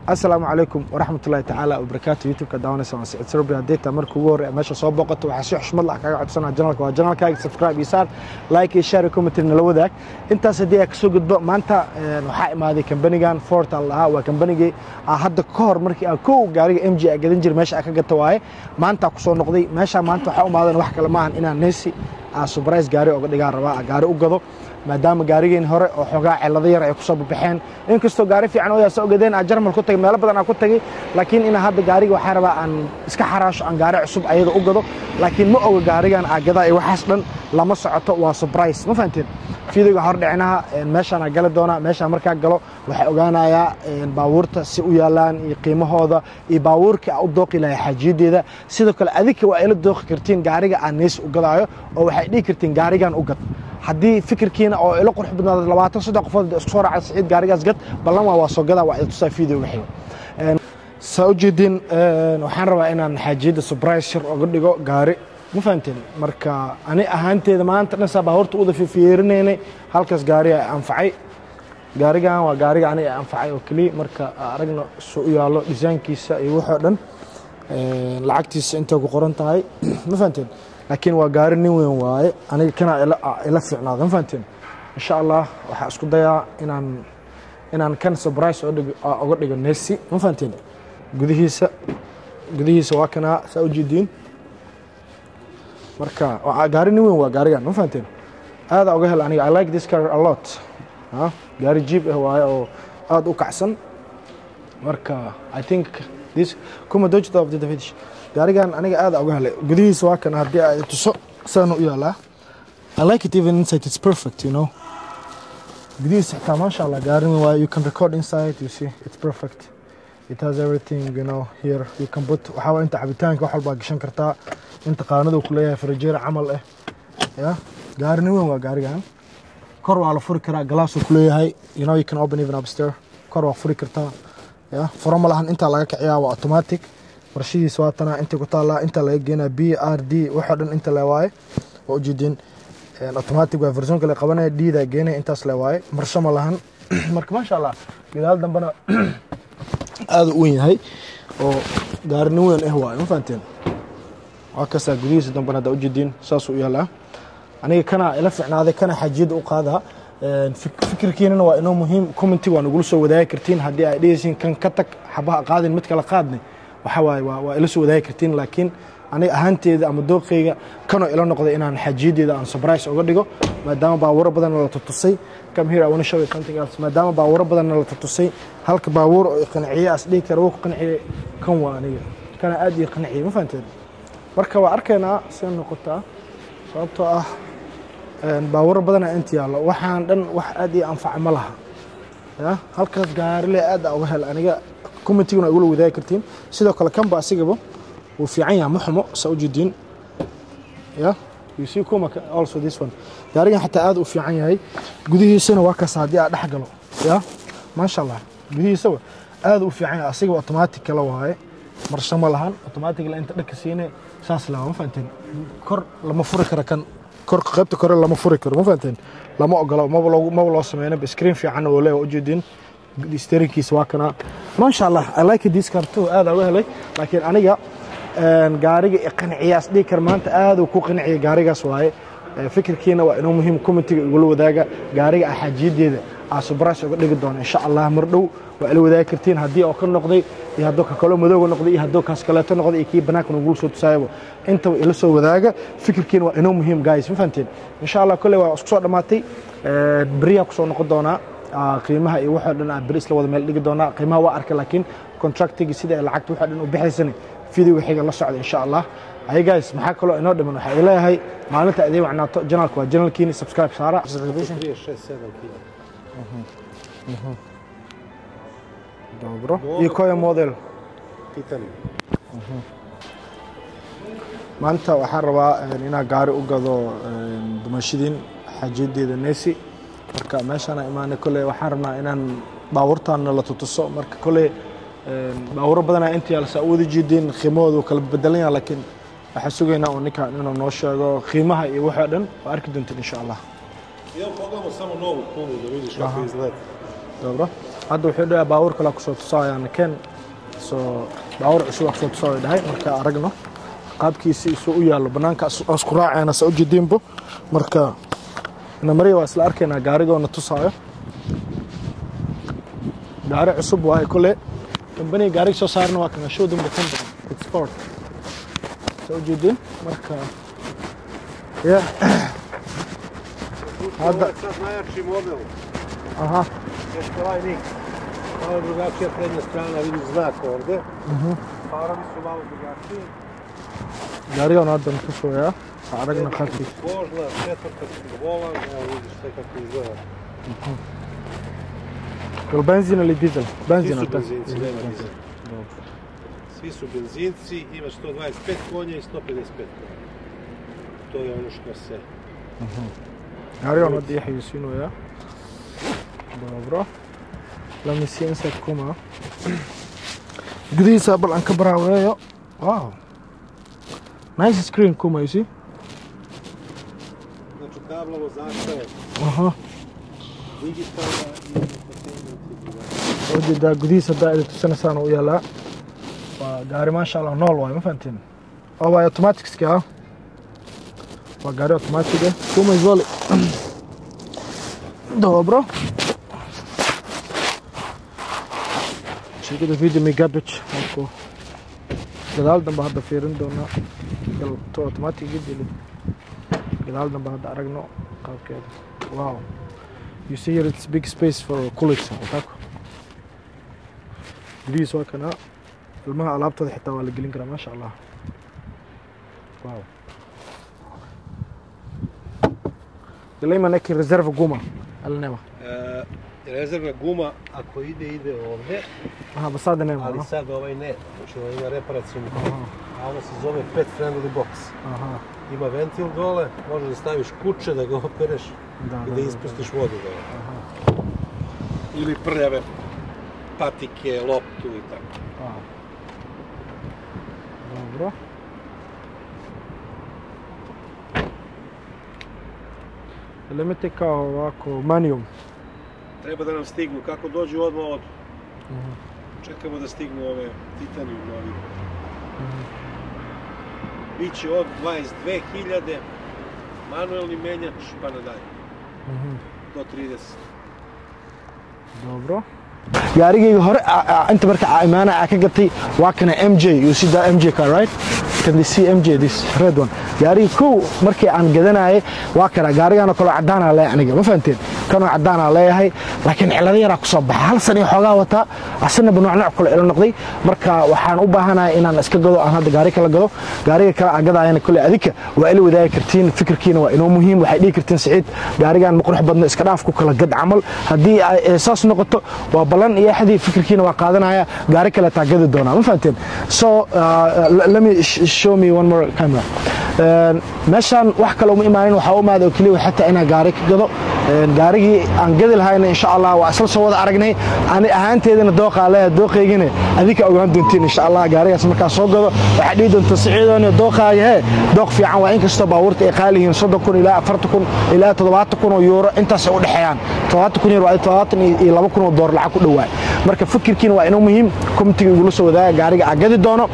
السلام عليكم ورحمة الله تعالى وبركاته. يوتيوب كداونا سما سعيد سربي هديتا مركو ور ماشي soo boqoto waxa si xushmad la kaga codsanaa channelka waa channelkaaga subscribe isaar like iyo share comment na la wadaag intaas hadii ay ka soo gudbo maanta waxa imaaday company-gan Ford Allah waa company-gii hadda ka hor markii aan koow gaariga MG ay gadan jiray meesha ka gato waaye maanta ku soo noqday meesha maanta waxa u maadan wax kale maahan inaan neesi surprise gaari uga dhigaan rabaa gaari u gado maadaama gaarigeen hore oo xogaa cilado yar ay ku soo baxeen inkastoo gaari fiican oo yaasoo gadeen Jarmal ku tagay meel badan aan ku tagay laakiin ina hadda gaariga waxa rabaa aan iska xaraasho aan gaari cusub ayada u gado laakiin ma oga gaarigan aagada ay waxaas dhan lama socoto waa surprise ma fahanteen fiidiga hor dhicinaha meeshaan aan gali doona meeshaan markaa galo waxa ogaanayaa baabuurta si u yaalaan iyo qiimahooda iyo baabuurka u dooqi lahayd xajiideeda sidoo kale adika waa ila dooqi kartiin gaariga aan nees u gadaayo oo waxay dhigi kartiin gaarigan u gad haddii fikirkiina oo ila qurux badnaado 23 qofood isku soo raacay Saciid gaarigaas gad ballan waa soo gadaa waa tusaa fiidiyoga xiga saujidin waxaan rabaa inaan xajiida surprise shir uga dhigo gaari ma fahanteen marka ani ahaanteeda maanta dhan sabab horta u fiirineenay halkaas gaari ay anfacay gaarigan waa gaariga ani anfacay oo kaliya marka aragna soo u yaalo design-kiisa iyo waxa dhan lacagtiisa inta ku qoran tahay ma fahanteen laakiin waa gaari nin weyn waaye aniga kana ila fiicnaado ma fahanteen insha Allah waxa isku dayaa inaan kan surprise uga dhigo neesi ma fahanteen gudihiisa waa kana saujidin marka waa gaari nin weyn waa gaarigan ma fahanteen aad uga hel aniga I like this car a lot gaari jeep waaye oo aad u kacsan marka I think this kuma dojta of the Davidish gaarigan aniga aad uga helay gudihiisa waa kan hadii ay tuso saan u yaala I like it even inside it's perfect you know gudihiisa xitaa ma sha Allah gaarin waa you can record inside you see it's perfect it has everything you know here you can put waxa inta cabitaanka wax walba gashan kartaa inta qaanadu ku leeyahay fridge camal ya gaarin weyn waa gaarigan kor waa la furi karaa glass ku leeyahay you know you can open even upstairs kor waa furi kartaa ya furo lahan inta laga kiciyaa waa automatic warshidiisa waa tana inta ku taala inta laga geenaa BRD waxa dhan inta la waaye oo ujeedin automatic waa version kale qabanay diida geenay intaas la waaye marshama lahan marka ma sha Allah gidaal dambana aad u weyn yahay oo gaarni weyn waaye ma fahanteen waa ka saa gudihiisa dambana da ujeedin saas u yaala aniga kana ila fiicnaaday kana xajiid u qaada fikirkiina waa inoo muhiim comment waa nagu soo wadaagi kartiin hadii ay dhigaysiin kan ka tag xabaha qaadin mid kala qaadnay waxa waa ila soo wadaagi kartiin laakiin aniga ahaanteeda ama dooqeyga kana ila noqday inaan xajiideeda aan surprise uga dhigo maadaama baawuro badan la tutusay come here I want to show you something else maadaama baawuro badan la tutusay halka baawur oo qanciye as dhig karo ku qanciye kan waa aniga kana aad iyo qanciye ma fahanteen marka waa arkaynaa soo noqotaa sababtoo ah baawuro badan inta yaalo waxaan dhan wax aad iyo anfac ma laha ya halkaas gaari le aad uga hel aniga comment-iguna ugu wadaagi kartiin sidoo kale kan ba asigaba uu fiican yahay maxmo saujidin ya you see kuma also this one gaarigan xataa aad u fiican yahay gudihiisana waa ka saadi ah dhax galo ya ma sha Allah gudihiisa aad u fiican yahay asiga automatic kala waaye marshama lahan automatic la inta dhaka siinay saas la ma fahanteen kor lama furi karo kan kor qaybta kore lama furi karo ma fahanteen lama ogolo ma loo sameeyay screen fiican oo leeyahay ujeedin steeringkiisa waa kana ma sha Allah I like this car too aad uga helay laakiin aniga gaariga qanciyaas dhikar maanta aad ku qanciyay gaarigaas waaye fikirkiina waa inuu muhiim comment-iga ugu wadaaga gaariga xajiideeda surprise uga dhigi doona insha Allah mar dhow waa ila wadaagi kartiin hadii oo ka noqday iyo hadoo ka kale madowga noqday iyo hadoo kaas kale noqday kii banaanka ugu soo tusaayo inta ila soo wadaaga fikirkiina waa inuu muhiim guys ma fahanteen insha Allah kulli waa isku soo dhamaatay bariya ku soo noqon doona qiimaha iyo waxa dhan bariis la wada meel dhigi doona qiimaha waa arkay laakiin contractiga sida lacagta waxa dhan u bixaysan fiidiyoga xiga la socda insha Allah ay guys maxaa kale inoo dhiman waxa ilaahay maalinta adeeg wacnaato channelka waa channelkiina subscribe saara dobro iyo koyo model Italy maanta waxaan rabaa inaan gaari u gado dumashidin xajiideeda neesi marka meeshaan imaanay kale waxaan rabnaa inaan baaburtaan la tutuso marka kale baawuro badan inta la soo wada jeedin qiimahoodu kala bedelan yahay laakiin waxa sugeynaa oo ninka inuu noo sheego qiimaha iyo waxa dhan waa arki doontaan insha Allah. Io pogamo samo novu kunu da vidiš kako izgleda. Dobro. هذا وحيد باور كلا كسو تصايا أنا كان سو باور عشوة كسو تصايا ده هاي مركا أرجنا qaabkiisa isoo u yaalo banaanka asku raacayna soo jeedinbo marka ina maray waa isla arkayna gaarigoona tusaayo gaari cusub waa kule company gaari soo saarna waa kana show them the company it's sport soo jeedin marka ya hada najjači model aha jeste ovaj nik malo drugačija prednja strana vidi znak ovde farovi su malo drugačiji gaarigoona hadda tusooya aragna khalfi kožna četvrta volan evo vidiš sve kako izgleda benzin ili dizel benzin svi su benzinci nema dizel svi su benzinci ima 125 konja i 155 konja to je ono što se gaarigoona hadda yaxaysiinooya dobro lama siinsa kuma gudihiisa bal aan ka baraaweeyo wow nice screen kuma you see znači kablovo zastaje aha digitalna i وجد قديس هذا تسنة سنة ويلا وقاري ما شاء الله نول واي ما فهمتين أو أوتوماتيك سكيا وقاري أوتوماتيك كم يزول dobro شيء كده فيديو ميجابتش أكو جدال دم بهذا فيرن دونا يلا تو أوتوماتيك جدي جدال دم بهذا أرجنو قاب كده واو you see here it's big space for coolers أتاكو جديد سواء كنا الماء ألعبته حتى ولا جلين كرا ما شاء الله واو دليما نكي ريزيرف قومة النما rezervna guma ako ide ovdje aha ba sad nema ali sad ovaj ne znači ovo ima reparacijnu a ono se zove pet friendly box aha ima ventil dole možeš da staviš kuće da ga opereš i da ispustiš vodu dole ili prljave patike, loptu i tako. Dobro. Elementi kao ovako manijum. Treba da nam stignu, kako dođu odmah od. Čekamo da stignu ove titanijum novi. Biće od 22.000 manuelni menjač pa nadalje. Do 30. Dobro. gaarigayga hore inta marka imaana ka gatay waa kana MJ you see the MJ car right can you see MJ this red one gaariga ko markii aan gadanayay waa kana gaarigana kala cadaan ah leeyahay aniga ma fahanteen kana cadaan ah leeyahay laakiin cilada yar ku soo baxay hal sano xogaa wata asna nooc kale ila noqday marka waxaan u baahanahay inaan iska gado aan hadda gaari kala gado gaariga kala agadaayna kulli adika waa ila wadaay kartiin fikirkiina waa inoo muhiim waxay dhigi kartiin Saciid gaarigan ma qurux badna iska dhaaf ku kala gad amal hadii ay eesaas noqoto waa balan iyo xadii fikirkiina waa qaadanaya gaari kala taagadi doona ma fahanteen so let me show me one more camera meeshan wax kale uma imaanin waxa u maado kaliya xataa ina gaari ka gado gaarigii aan gadi lahayna insha Allah waa asal soo wada aragnay ani ahaanteedana dooqaygina adika ogaan doontiin insha Allah gaarigaas marka soo gado waxa dhii doonta Saciidoona dooqaaga dooq fiican waa in kasta baawarta ay qaalihiin 30,000 ilaa 40,000 ilaa 70,000 euro intaas u dhaxayaan 70,000 euro ay 72,000 dollar lacag ku dhawaay marka fikirkiina waa inuu muhiim committee ugu soo wadaa gaariga agadi doono